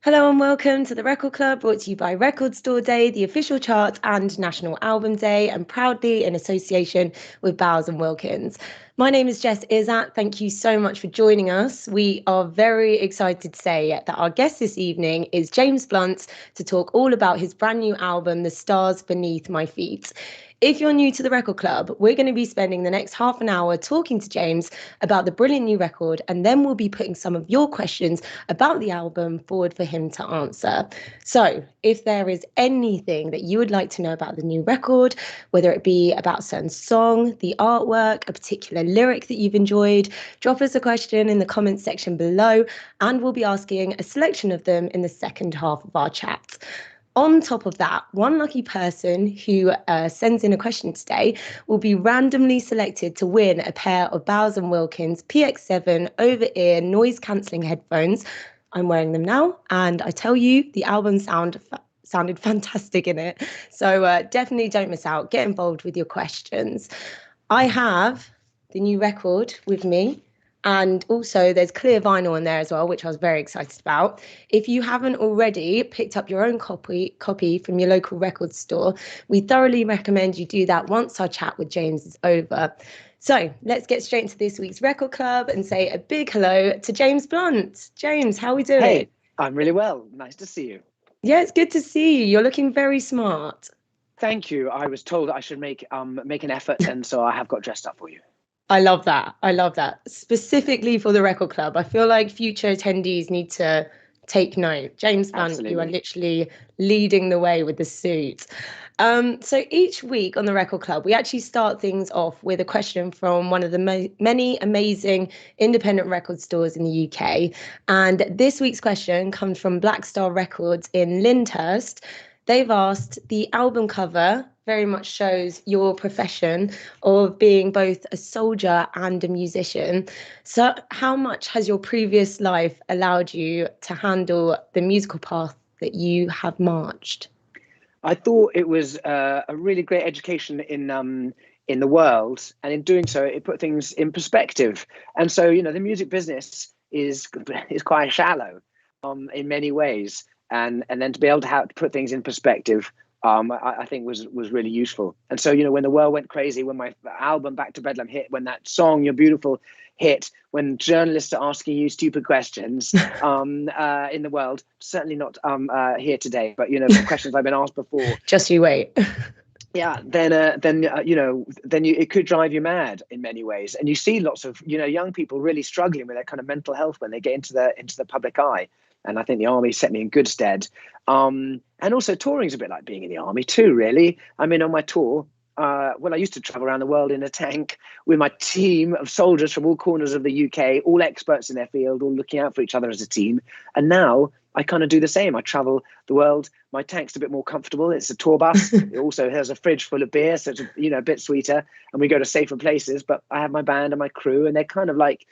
Hello and welcome to the Record Club, brought to you by Record Store Day, the official chart and National Album Day, and proudly in association with Bowers and Wilkins. My name is Jess Iszatt. Thank you so much for joining us. We are very excited to say that our guest this evening is James Blunt to talk all about his brand new album, The Stars Beneath My Feet. If you're new to the Record Club, we're going to be spending the next half an hour talking to James about the brilliant new record, and then we'll be putting some of your questions about the album forward for him to answer. So, if there is anything that you would like to know about the new record, whether it be about a certain song, the artwork, a particular lyric that you've enjoyed, drop us a question in the comments section below, and we'll be asking a selection of them in the second half of our chat. On top of that, one lucky person who sends in a question today will be randomly selected to win a pair of Bowers & Wilkins PX7 over-ear noise-cancelling headphones. I'm wearing them now, and I tell you, the album sounded fantastic in it. So definitely don't miss out. Get involved with your questions. I have the new record with me. And also there's clear vinyl in there as well, which I was very excited about. If you haven't already picked up your own copy from your local record store, we thoroughly recommend you do that once our chat with James is over. So let's get straight into this week's Record Club and say a big hello to James Blunt. James, how are we doing? Hey, I'm really well. Nice to see you. Yeah, it's good to see you. You're looking very smart. Thank you. I was told that I should make an effort, and so I have got dressed up for you. I love that. I love that. Specifically for the Record Club. I feel like future attendees need to take note. James Blunt, Absolutely. you are literally leading the way with the suit. So each week on the Record Club, we actually start things off with a question from one of the many amazing independent record stores in the UK. And this week's question comes from Black Star Records in Lyndhurst. They've asked, the album cover very much shows your profession of being both a soldier and a musician. So how much has your previous life allowed you to handle the musical path that you have marched? I thought it was a really great education in the world, and in doing so, it put things in perspective. And so, the music business is quite shallow, in many ways, and then to be able to put things in perspective, I think was really useful. And so, when the world went crazy, when my album Back to Bedlam hit, when that song You're Beautiful hit, when journalists are asking you stupid questions in the world, certainly not here today, but questions I've been asked before. Just you wait. Yeah, then it could drive you mad in many ways, and you see lots of young people really struggling with their kind of mental health when they get into the public eye. And I think the army set me in good stead. And also touring is a bit like being in the army too, really. I mean, on my tour, I used to travel around the world in a tank with my team of soldiers from all corners of the UK, all experts in their field, all looking out for each other as a team. And now I kind of do the same. I travel the world. My tank's a bit more comfortable. It's a tour bus. It also has a fridge full of beer, so it's a bit sweeter. And we go to safer places. But I have my band and my crew, and they're kind of like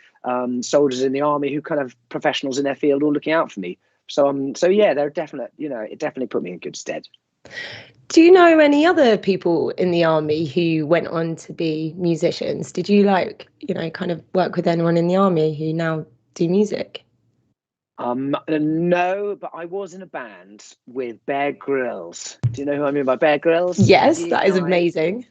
soldiers in the army who kind of professionals in their field, all looking out for me. So yeah, they're definite. It definitely put me in good stead. Do you know any other people in the army who went on to be musicians? Did you kind of work with anyone in the army who now do music? No, but I was in a band with Bear Grylls. Do you know who I mean by Bear Grylls? Yes, that is amazing.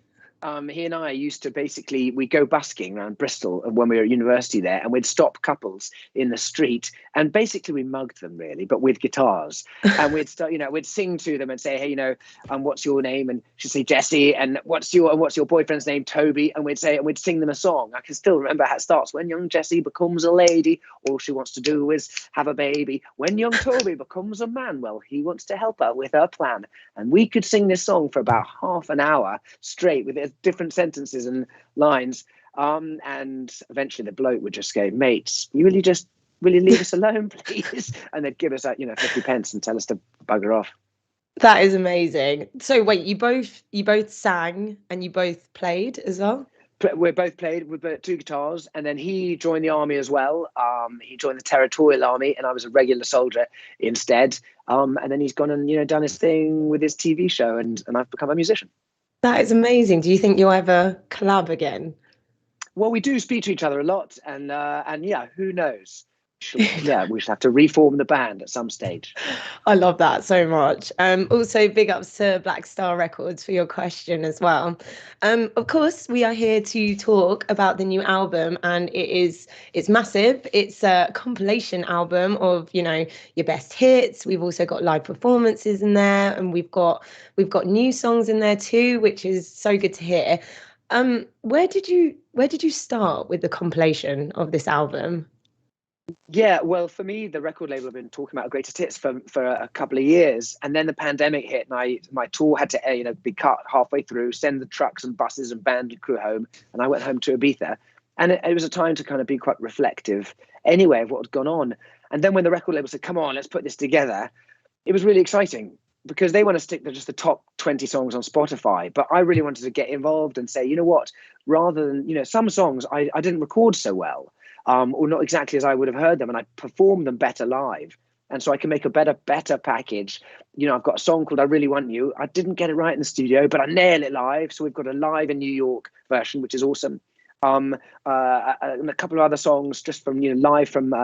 He and I used to we'd go busking around Bristol when we were at university there, and we'd stop couples in the street, and basically we mugged them really, but with guitars. And we'd start, we'd sing to them and say, hey, what's your name? And she'd say Jessie, and what's your boyfriend's name? Toby. And we'd sing them a song. I can still remember how it starts. When young Jessie becomes a lady, all she wants to do is have a baby. When young Toby becomes a man, well, he wants to help her with her plan. And we could sing this song for about half an hour straight with different sentences and lines, and eventually the bloke would just go, mates, will you leave us alone, please? And they'd give us 50 pence and tell us to bugger off. That is amazing. So wait, you both sang and you both played as well? We both played with two guitars, and then he joined the army as well. He joined the Territorial Army, and I was a regular soldier instead. And then he's gone and done his thing with his TV show, and I've become a musician. That is amazing. Do you think you'll ever collab again? Well, we do speak to each other a lot, and yeah, who knows? we should have to reform the band at some stage. I love that so much. Also, big ups to Black Star Records for your question as well. Of course, we are here to talk about the new album, and it's massive. It's a compilation album of, you know, your best hits. We've also got live performances in there, and we've got new songs in there too, which is so good to hear. Where did you start with the compilation of this album? Yeah, well, for me, the record label have been talking about greatest hits for a couple of years, and then the pandemic hit, and my tour had to be cut halfway through, send the trucks and buses and band and crew home, and I went home to Ibiza, and it was a time to kind of be quite reflective, anyway, of what had gone on. And then when the record label said, "Come on, let's put this together," it was really exciting because they want to stick to just the top 20 songs on Spotify, but I really wanted to get involved and say, you know what, rather than some songs I didn't record so well. Or not exactly as I would have heard them, and I perform them better live. And so I can make a better package. I've got a song called I Really Want You. I didn't get it right in the studio, but I nail it live. So we've got a live in New York version, which is awesome. And a couple of other songs just from, live from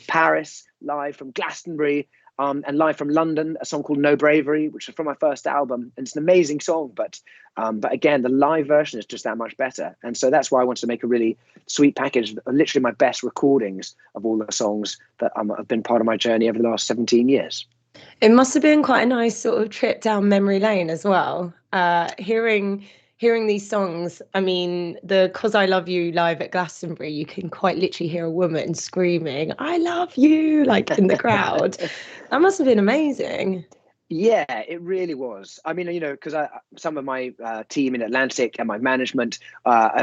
Paris, live from Glastonbury, and live from London, a song called No Bravery, which is from my first album. And it's an amazing song, but again, the live version is just that much better. And so that's why I wanted to make a really sweet package, literally my best recordings of all the songs that have been part of my journey over the last 17 years. It must have been quite a nice sort of trip down memory lane as well. Hearing these songs. I mean, the "'Cause I Love You" live at Glastonbury, you can quite literally hear a woman screaming, "I love you," like in the crowd. That must have been amazing. Yeah, it really was. I mean, because some of my team in Atlantic and my management,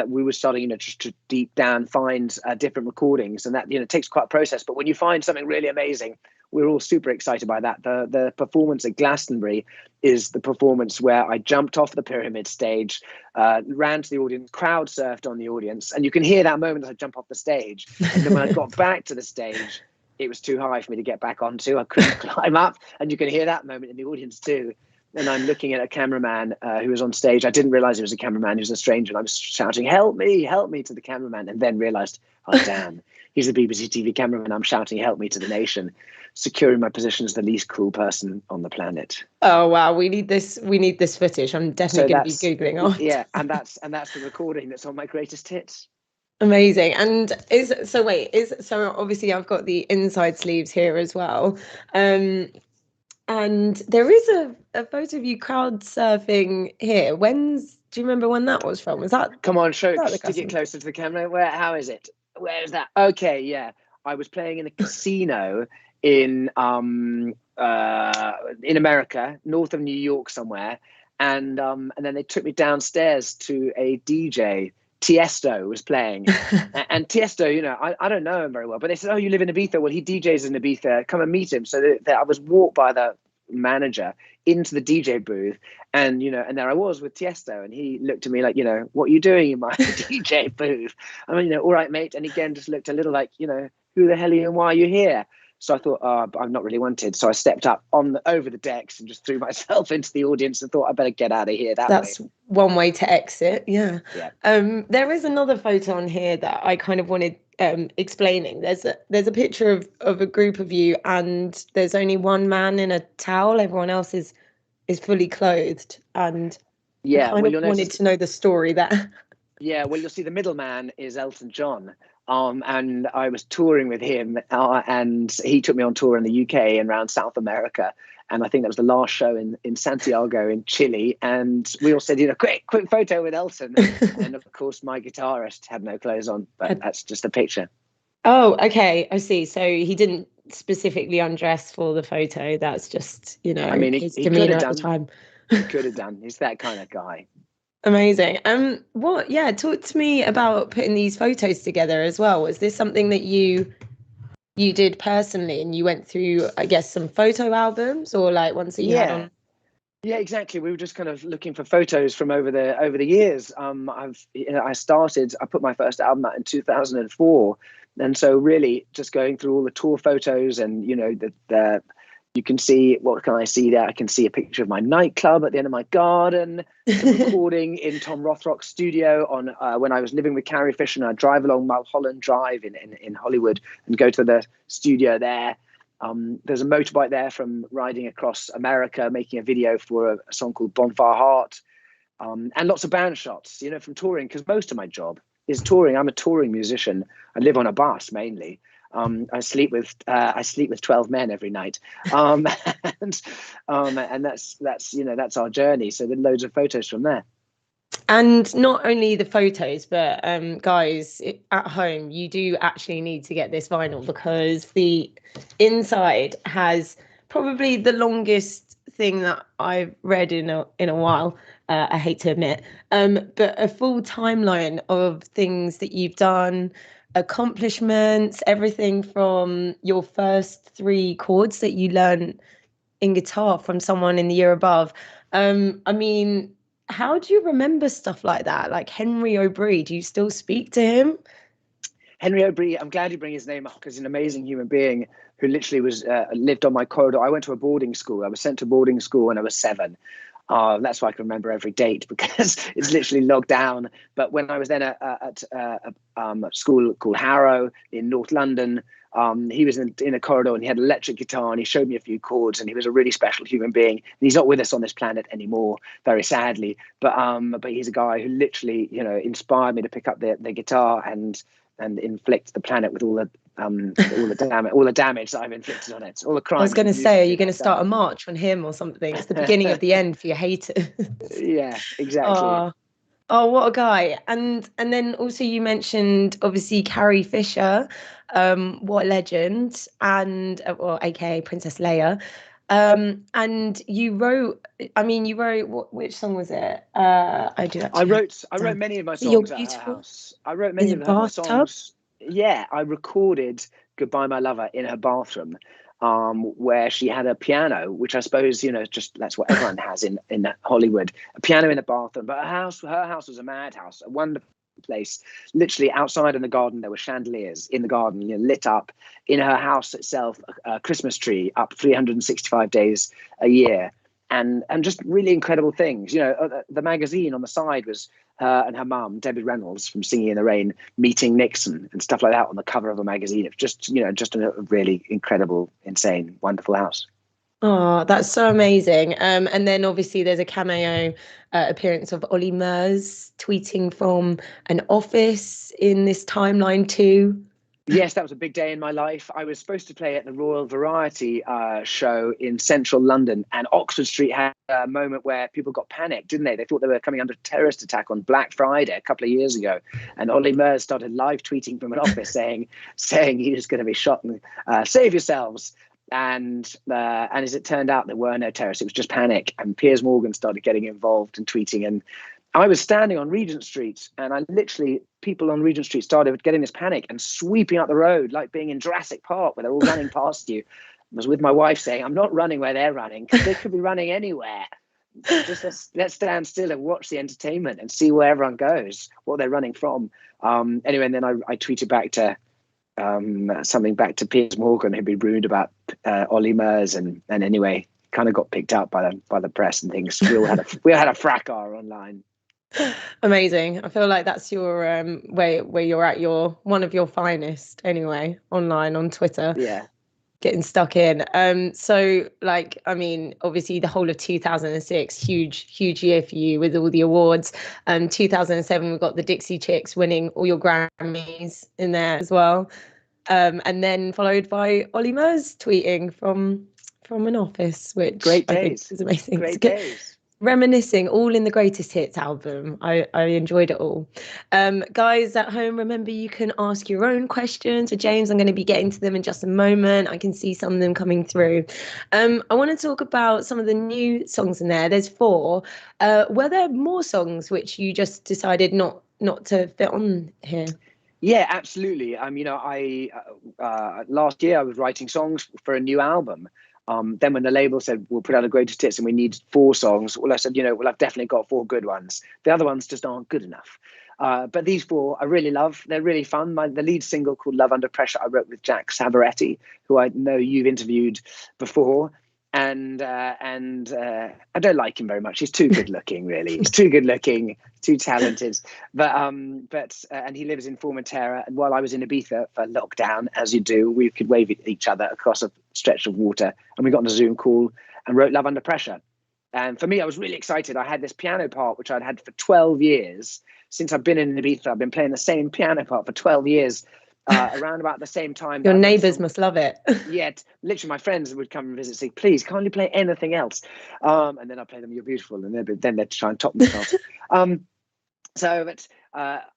we were starting, just to deep down find different recordings, and that, takes quite a process. But when you find something really amazing, we're all super excited by that. The performance at Glastonbury is the performance where I jumped off the pyramid stage, ran to the audience, crowd surfed on the audience, and you can hear that moment as I jump off the stage. And then when I got back to the stage, it was too high for me to get back onto. I couldn't climb up, and you can hear that moment in the audience too. And I'm looking at a cameraman who was on stage. I didn't realize he was a cameraman. He was a stranger, and I was shouting, help me," to the cameraman, and then realized, oh, damn, he's a BBC TV cameraman. I'm shouting, "Help me," to the nation, securing my position as the least cool person on the planet. Oh wow, we need this footage. I'm definitely going to be Googling on. Yeah, and that's the recording that's on my greatest hits. Amazing. And so obviously I've got the inside sleeves here as well. And there is a photo of you crowd surfing here. Do you remember when that was from? Was that? Come on, stick it closer to the camera. How is it? Where is that? Okay, yeah. I was playing in a casino in America, north of New York somewhere. And then they took me downstairs to a DJ. Tiesto was playing, and Tiesto, I don't know him very well, but they said, "Oh, you live in Ibiza? Well, he DJs in Ibiza. Come and meet him." So I was walked by the manager into the DJ booth, and and there I was with Tiesto, and he looked at me like, "What are you doing in my DJ booth?" I mean, "All right, mate." And again, just looked a little like, "Who the hell are you and why are you here?" So I thought, I'm not really wanted. So I stepped up over the decks and just threw myself into the audience and thought, I better get out of here That's way. One way to exit. Yeah. Yeah. There is another photo on here that I kind of wanted explaining. There's a picture of a group of you, and there's only one man in a towel. Everyone else is fully clothed. And yeah, I kind of wanted to know the story there. Yeah, well, you'll see the middleman is Elton John. And I was touring with him, and he took me on tour in the UK and around South America. And I think that was the last show in Santiago in Chile. And we all said, quick photo with Elton. And of course, my guitarist had no clothes on, but that's just a picture. Oh, okay. I see. So he didn't specifically undress for the photo. That's just, I mean, his demeanor at the time. He could have done. He's that kind of guy. Amazing. Talk to me about putting these photos together as well. Was this something that you did personally, and you went through, I guess, some photo albums, or like ones that you had on? Yeah, exactly. We were just kind of looking for photos from over the years. I put my first album out in 2004, and so really just going through all the tour photos and the You can see, what can I see there? I can see a picture of my nightclub at the end of my garden, the recording in Tom Rothrock's studio on when I was living with Carrie Fisher, and I'd drive along Mulholland Drive in Hollywood and go to the studio there. There's a motorbike there from riding across America, making a video for a song called Bonfire Heart, and lots of band shots, from touring, because most of my job is touring. I'm a touring musician. I live on a bus mainly. I sleep with 12 men every night, and that's our journey. So there's loads of photos from there. And not only the photos, but guys at home, you do actually need to get this vinyl, because the inside has probably the longest thing that I've read in a while. I hate to admit, but a full timeline of things that you've done, accomplishments, everything from your first 3 chords that you learn in guitar from someone in the year above. I mean, how do you remember stuff like that? Like Henry O'Brien, do you still speak to him? Henry O'Brien, I'm glad you bring his name up, because he's an amazing human being who literally lived on my corridor. I went to a boarding school. I was sent to boarding school when I was 7. That's why I can remember every date, because it's literally logged down. But when I was then at a school called Harrow in North London, he was in a corridor, and he had an electric guitar, and he showed me a few chords, and he was a really special human being. And he's not with us on this planet anymore, very sadly. But he's a guy who literally, inspired me to pick up the guitar and inflict the planet with all the damage that I've inflicted on it, all the crimes. I was going to say, are you going to start a march on him or something? It's the beginning of the end for your haters. Yeah, exactly. Oh, what a guy. And then also you mentioned obviously Carrie Fisher, what a legend, and aka Princess Leia. And you wrote which song was it? I wrote many of my songs at her house. I wrote many of her songs. Yeah, I recorded Goodbye My Lover in her bathroom, where she had a piano, which I suppose, just that's what everyone has in Hollywood, a piano in a bathroom. But her house was a madhouse, a wonderful place. Literally outside in the garden, there were chandeliers in the garden, lit up. In her house itself, a Christmas tree up 365 days a year. And just really incredible things. The magazine on the side was her and her mum, Debbie Reynolds from Singing in the Rain, meeting Nixon and stuff like that on the cover of a magazine. It's just a really incredible, insane, wonderful house. Oh, that's so amazing. And then obviously there's a cameo appearance of Ollie Murs tweeting from an office in this timeline too. Yes, that was a big day in my life. I was supposed to play at the Royal Variety show in central London, and Oxford Street had a moment where people got panicked, didn't they? They thought they were coming under a terrorist attack on Black Friday a couple of years ago. And Ollie Murs started live tweeting from an office saying he was going to be shot and save yourselves. And as it turned out, there were no terrorists. It was just panic. And Piers Morgan started getting involved and tweeting. And I was standing on Regent Street, and people on Regent Street started getting this panic and sweeping up the road, like being in Jurassic Park, where they're all running past you. I was with my wife saying, I'm not running where they're running, because they could be running anywhere. Just let's stand still and watch the entertainment and see where everyone goes, what they're running from. Anyway, and then I tweeted back to something back to Piers Morgan, who'd been rude about Ollie Murs, and anyway, kind of got picked up by the press and things. We all had a fracas online. Amazing. I feel like that's your where you're at one of your finest anyway, online on Twitter. Yeah. Getting stuck in. So obviously the whole of 2006, huge year for you with all the awards. 2007 we got the Dixie Chicks winning all your Grammys in there as well. And then followed by Ollie Murs tweeting from an office, which great days. I think is amazing. Great days. Reminiscing, all in the Greatest Hits album. I enjoyed it all. Guys at home, remember you can ask your own questions for James. I'm going to be getting to them in just a moment. I can see some of them coming through. I want to talk about some of the new songs in there. There's 4. Were there more songs which you just decided not to fit on here? Yeah, absolutely. I last year I was writing songs for a new album. Then when the label said, we'll put out a Greatest Hits and we need 4 songs, well, I said, I've definitely got 4 good ones. The other ones just aren't good enough. But these 4 I really love. They're really fun. The lead single called Love Under Pressure I wrote with Jack Savaretti, who I know you've interviewed before. I don't like him very much. He's too good looking, really. He's too good looking, too talented. And he lives in Formentera. And while I was in Ibiza for lockdown, as you do, we could wave at each other across a stretch of water, and we got on a Zoom call and wrote "Love Under Pressure." And for me, I was really excited. I had this piano part which I'd had for 12 years since I've been in Ibiza. I've been playing the same piano part for 12 years. Around about the same time. Your neighbours must love it. Yet, literally, my friends would come and visit, say, "Please, can't you play anything else?" And then I play them "You're Beautiful," and then they'd try and top themselves.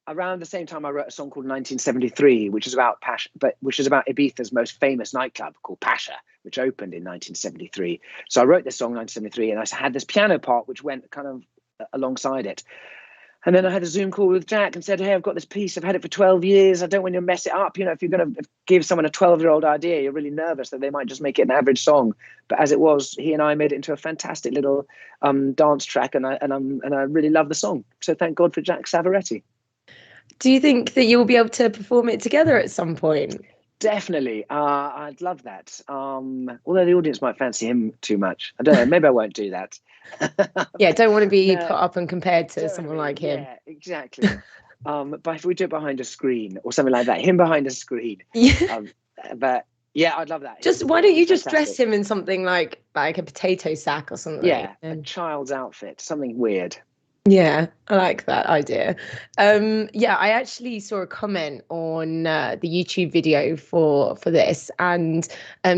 Around the same time, I wrote a song called 1973, which is about Pasha, which is about Ibiza's most famous nightclub called Pasha, which opened in 1973. So I wrote this song 1973, and I had this piano part which went kind of alongside it. And then I had a Zoom call with Jack and said, "Hey, I've got this piece. I've had it for 12 years. I don't want you to mess it up. You know, if you're going to give someone a 12-year-old idea, you're really nervous that they might just make it an average song." But as it was, he and I made it into a fantastic little dance track, and I really love the song. So thank God for Jack Savaretti. Do you think that you'll be able to perform it together at some point? Definitely. I'd love that. Although the audience might fancy him too much. I don't know. Maybe I won't do that. Yeah, don't want to be put up and compared to someone like him. Yeah, exactly. But if we do it behind a screen or something like that, him behind a screen. Yeah. But yeah, I'd love that. Why don't you just dress him in something like a potato sack or something? Yeah, a child's outfit, something weird. Yeah, I like that idea. Yeah, I actually saw a comment on the YouTube video for this, and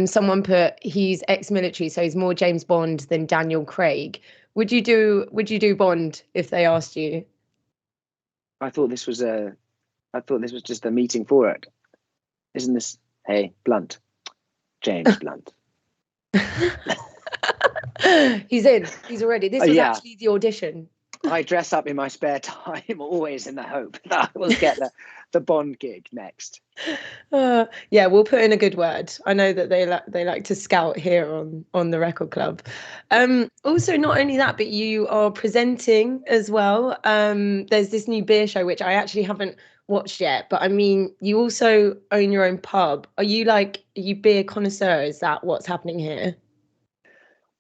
someone put he's ex-military, so he's more James Bond than Daniel Craig. Would you do Bond if they asked you? I thought this was just a meeting for it. Isn't this? Hey, Blunt, James Blunt. He's in. He's already. This was actually the audition. I dress up in my spare time, always in the hope that I will get the Bond gig next. Yeah, we'll put in a good word. I know that they like to scout here on the Record Club. Also, not only that, but you are presenting as well. There's this new beer show which I actually haven't watched yet, but I mean, you also own your own pub. Are you beer connoisseur? Is that what's happening here?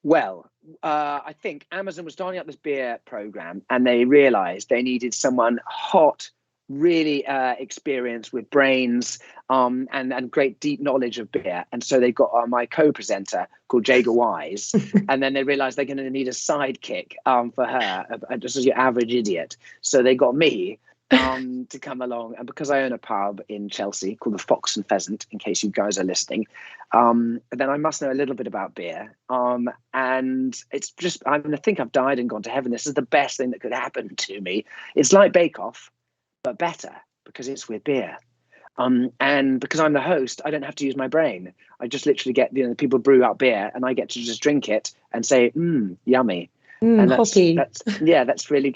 Well, I think Amazon was starting up this beer program, and they realized they needed someone hot, really experienced with brains and great deep knowledge of beer. And so they got my co-presenter called Jaga Wise, and then they realized they're going to need a sidekick for her, just as your average idiot. So they got me to come along, and because I own a pub in Chelsea called the Fox and Pheasant, in case you guys are listening, then I must know a little bit about beer. And it's just, I think I've died and gone to heaven. This is the best thing that could happen to me. It's like Bake Off, but better because it's with beer. And because I'm the host, I don't have to use my brain. I just literally get the people brew out beer, and I get to just drink it and say, yummy. And hoppy. That's really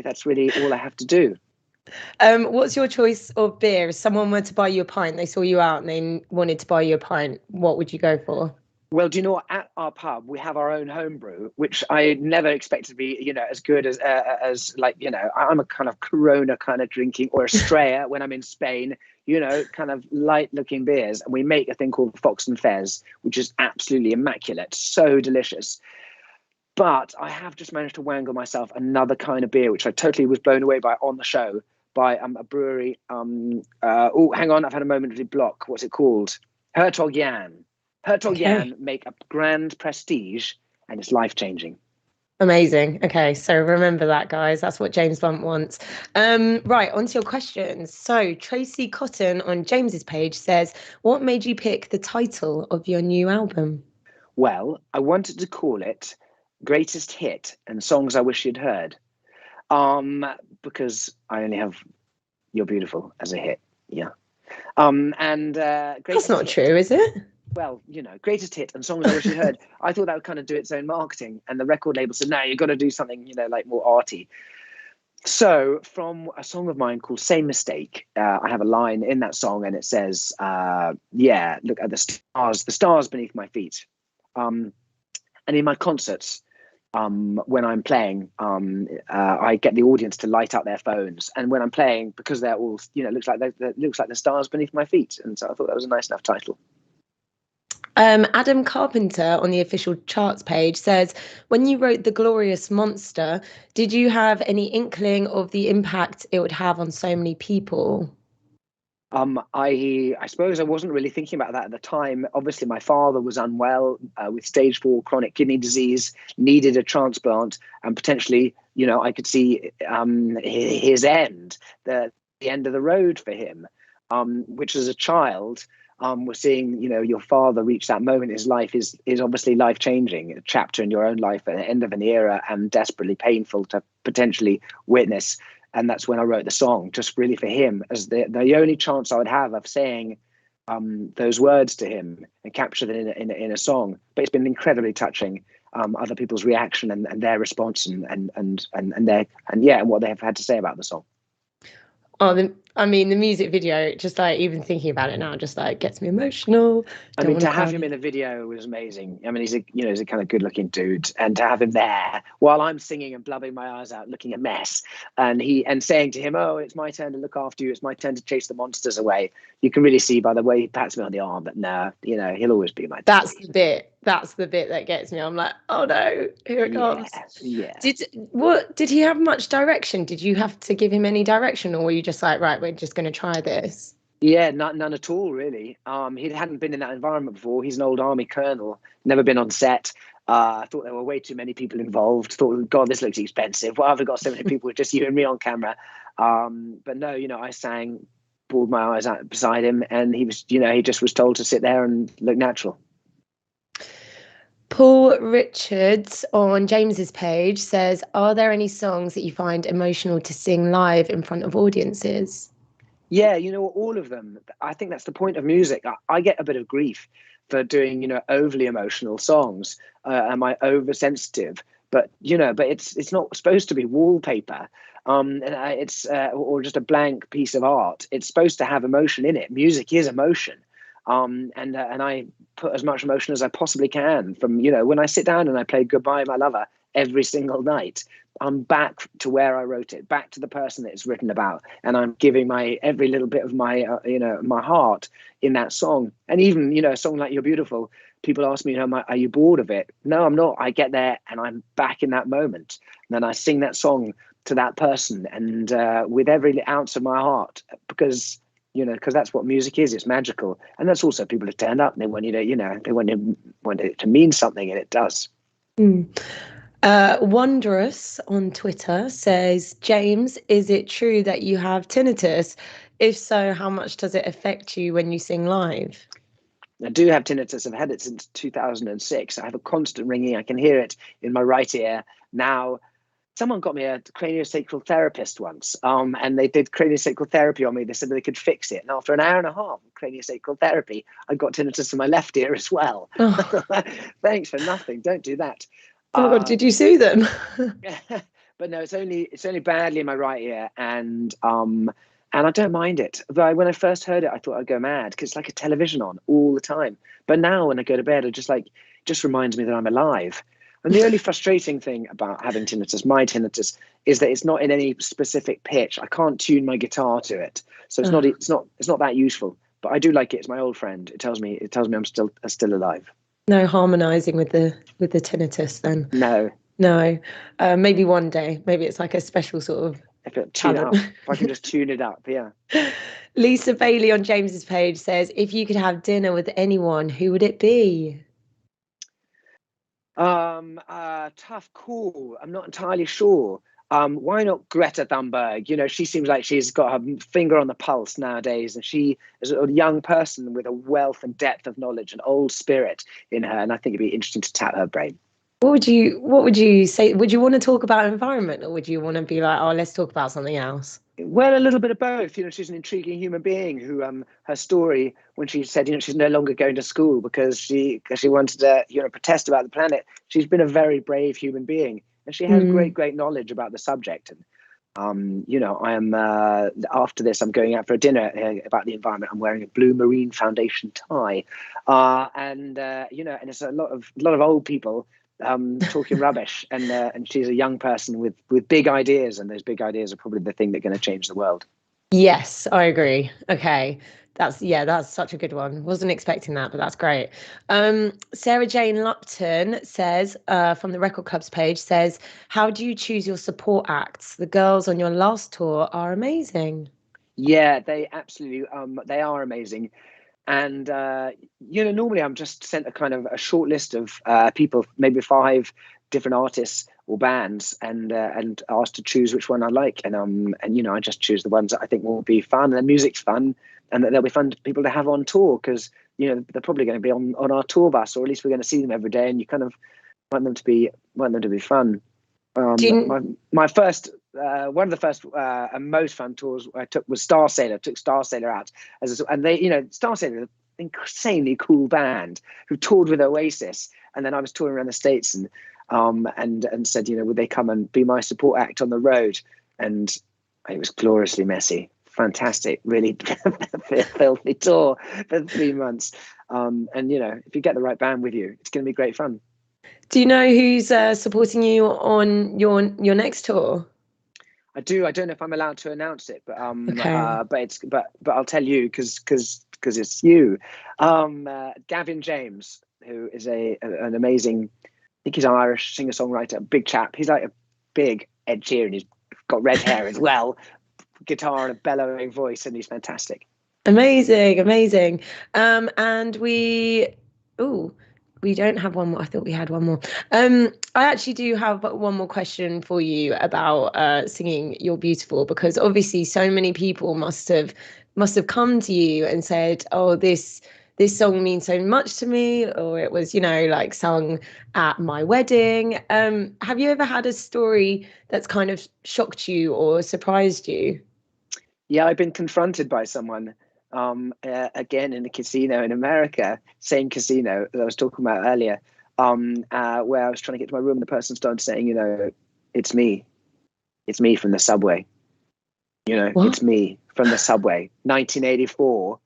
that's really all I have to do. What's your choice of beer? If someone were to buy you a pint, they saw you out and they wanted to buy you a pint, what would you go for? Well, do you know what? At our pub, we have our own homebrew, which I never expected to be, as good as I'm a kind of Corona kind of drinking, or Estrella when I'm in Spain, kind of light looking beers. And we make a thing called Fox and Fez, which is absolutely immaculate, so delicious. But I have just managed to wangle myself another kind of beer, which I totally was blown away by on the show, by a brewery. Hang on, I've had a momentary block. What's it called? Hertog Jan. Hertog Jan make a grand prestige, and it's life-changing. Amazing. Okay, so remember that, guys. That's what James Blunt wants. Right, on to your questions. So Tracy Cotton on James's page says, what made you pick the title of your new album? Well, I wanted to call it Greatest Hit and Songs I Wish You'd Heard, because I only have You're Beautiful as a hit. Yeah. That's not true, is it? Well, greatest hit and songs I wish you heard. I thought that would kind of do its own marketing, and the record label said, no, you've got to do something, like more arty. So from a song of mine called Same Mistake, I have a line in that song, and it says, look at the stars beneath my feet. And in my concerts, when I'm playing, I get the audience to light up their phones, and when I'm playing, because they're all, looks like the stars beneath my feet. And so I thought that was a nice enough title. Adam Carpenter on the official charts page says, when you wrote The Glorious Monster, did you have any inkling of the impact it would have on so many people? I suppose I wasn't really thinking about that at the time. Obviously, my father was unwell with stage 4 chronic kidney disease, needed a transplant, and potentially, I could see his end, the end of the road for him. Which as a child, we're seeing, your father reach that moment in his life is obviously life changing, a chapter in your own life at the end of an era, and desperately painful to potentially witness. And that's when I wrote the song, just really for him, as the only chance I would have of saying those words to him and capture them in a song. But it's been incredibly touching, other people's reaction and their response and what they have had to say about the song. Oh, the music video, just like even thinking about it now, just like gets me emotional. To have him in the video was amazing. He's a kind of good-looking dude, and to have him there while I'm singing and blubbing my eyes out, looking a mess, and saying to him, "Oh, it's my turn to look after you. It's my turn to chase the monsters away." You can really see by the way he pats me on the arm that he'll always be my dad. That's the bit that gets me. I'm like, oh no, here it comes. Yeah. Did he have much direction? Did you have to give him any direction, or were you just like, right, we're just going to try this? Yeah, none at all, really. He hadn't been in that environment before. He's an old army colonel, never been on set. I thought there were way too many people involved. Thought, God, this looks expensive. Why have I got so many people with just you and me on camera? But no, I sang, bawled my eyes out beside him, and he was, he just was told to sit there and look natural. Paul Richards on James's page says, are there any songs that you find emotional to sing live in front of audiences? Yeah, all of them. I think that's the point of music. I get a bit of grief for doing, overly emotional songs. Am I oversensitive? But it's not supposed to be wallpaper. It's or just a blank piece of art. It's supposed to have emotion in it. Music is emotion. And I put as much emotion as I possibly can from, when I sit down and I play Goodbye, My Lover every single night, I'm back to where I wrote it, back to the person that it's written about. And I'm giving my every little bit of my, my heart in that song. And even, a song like You're Beautiful, people ask me, are you bored of it? No, I'm not. I get there and I'm back in that moment. And then I sing that song to that person and with every ounce of my heart, because that's what music is. It's magical. And that's also people who turn up and they want want it to mean something, and it does. Wondrous on Twitter says, James, is it true that you have tinnitus? If so, how much does it affect you when you sing live? I do have tinnitus. I've had it since 2006. I have a constant ringing. I can hear it in my right ear now. Someone got me a craniosacral therapist once, and they did craniosacral therapy on me. They said that they could fix it. And after an hour and a half of craniosacral therapy, I got tinnitus in my left ear as well. Oh. Thanks for nothing. Don't do that. Oh my God, did you sue them? But no, it's only badly in my right ear, and I don't mind it. But when I first heard it, I thought I'd go mad because it's like a television on all the time. But now when I go to bed, it just reminds me that I'm alive. And the only frustrating thing about having tinnitus, my tinnitus, is that it's not in any specific pitch. I can't tune my guitar to it, so it's not that useful. But I do like it. It's my old friend. It tells me I'm still alive. No harmonizing with the tinnitus then. No. Maybe one day. Maybe it's like a special sort of talent. If I can just tune it up, yeah. Lisa Bailey on James's page says, if you could have dinner with anyone, who would it be? Tough call. I'm not entirely sure. Why not Greta Thunberg? She seems like she's got her finger on the pulse nowadays, and she is a young person with a wealth and depth of knowledge and old spirit in her, and I think it'd be interesting to tap her brain. What would you say? Would you want to talk about environment, or would you want to be like, oh, let's talk about something else? Well, a little bit of both. She's an intriguing human being who, her story when she said, she's no longer going to school because she wanted to, protest about the planet. She's been a very brave human being, and she has great knowledge about the subject. And I am after this, I'm going out for a dinner about the environment. I'm wearing a blue Marine Foundation tie, and it's a lot of old people talking rubbish, and she's a young person with big ideas, and those big ideas are probably the thing that's going to change the world. Yes, I agree. Okay, That's such a good one. Wasn't expecting that, but that's great. Sarah Jane Lupton says, from the Record Club's page, says, how do you choose your support acts? The girls on your last tour are amazing. Yeah, they absolutely they are amazing. And normally I'm just sent a kind of a short list of people, maybe 5 different artists or bands, and asked to choose which one I like. And I just choose the ones that I think will be fun, and the music's fun, and that they'll be fun to people to have on tour, because they're probably going to be on our tour bus, or at least we're going to see them every day, and you kind of want them to be fun. My first one of the first and most fun tours I took was Star Sailor. Took Star Sailor out and they, Star Sailor, an insanely cool band who toured with Oasis, and then I was touring around the States, and said, would they come and be my support act on the road? And it was gloriously messy, fantastic, really filthy tour for 3 months. And if you get the right band with you, it's going to be great fun. Do you know who's supporting you on your next tour? I do. I don't know if I'm allowed to announce it, but Okay. but I'll tell you because it's you, Gavin James, who is an amazing. I think he's an Irish singer-songwriter, big chap. He's like a big Ed Sheeran. He's got red hair as well, guitar and a bellowing voice, and he's fantastic. Amazing. And we don't have one more. I thought we had one more. I actually do have one more question for you about singing You're Beautiful, because obviously so many people must have come to you and said, oh, this song means so much to me, or it was, like sung at my wedding. Have you ever had a story that's kind of shocked you or surprised you? Yeah, I've been confronted by someone again in a casino in America, same casino that I was talking about earlier, where I was trying to get to my room, and the person started saying, it's me from the subway, What? it's me from the subway, 1984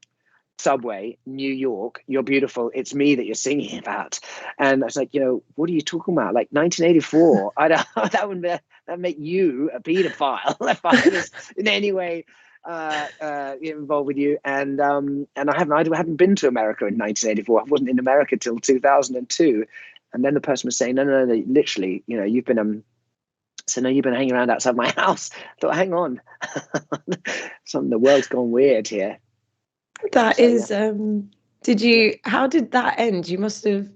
subway, New York, you're beautiful, it's me that you're singing about. And I was like, what are you talking about? Like 1984, I don't that make you a pedophile if I was in any way involved with you. And I hadn't been to America in 1984. I wasn't in America till 2002. And then the person was saying, no, literally, you've been you've been hanging around outside my house. I thought, hang on, the world's gone weird here. That is, how did that end? You must have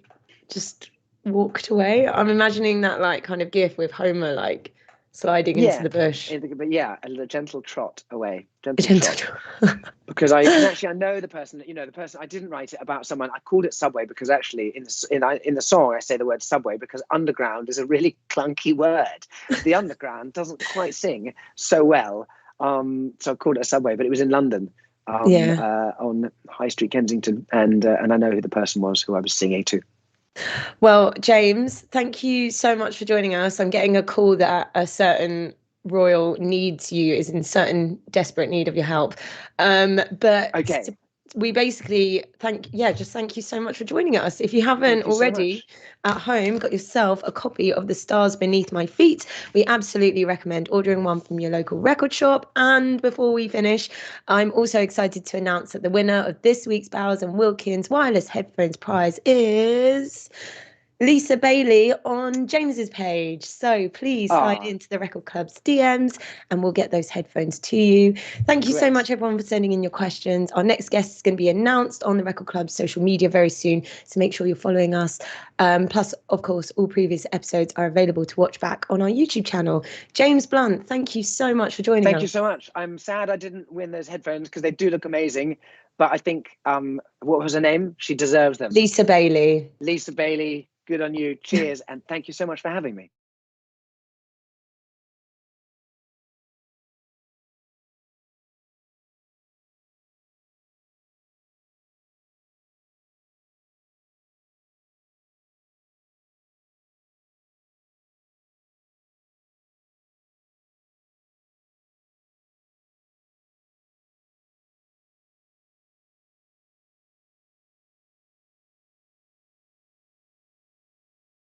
just walked away. I'm imagining that like kind of gif with Homer like sliding into the bush. But yeah, a gentle trot away, A gentle trot. Because actually I know the person. The person, I didn't write it about someone. I called it subway because actually in the song I say the word subway because underground is a really clunky word. The underground doesn't quite sing so well, so I called it a subway. But it was in London, on High Street, Kensington, and I know who the person was who I was singing to. Well, James, thank you so much for joining us. I'm getting a call that a certain royal is in certain desperate need of your help. But okay. We basically thank you so much for joining us. If you haven't already at home got yourself a copy of The Stars Beneath My Feet, we absolutely recommend ordering one from your local record shop. And before we finish, I'm also excited to announce that the winner of this week's Bowers and Wilkins wireless headphones prize is Lisa Bailey on James's page. So please slide into the Record Club's DMs and we'll get those headphones to you. Thank you so much, everyone, for sending in your questions. Our next guest is going to be announced on the Record Club's social media very soon, so make sure you're following us. Plus, of course, all previous episodes are available to watch back on our YouTube channel. James Blunt, thank you so much for joining us. Thank you so much. I'm sad I didn't win those headphones because they do look amazing. But I think, what was her name? She deserves them. Lisa Bailey. Lisa Bailey. Good on you. Cheers. And thank you so much for having me.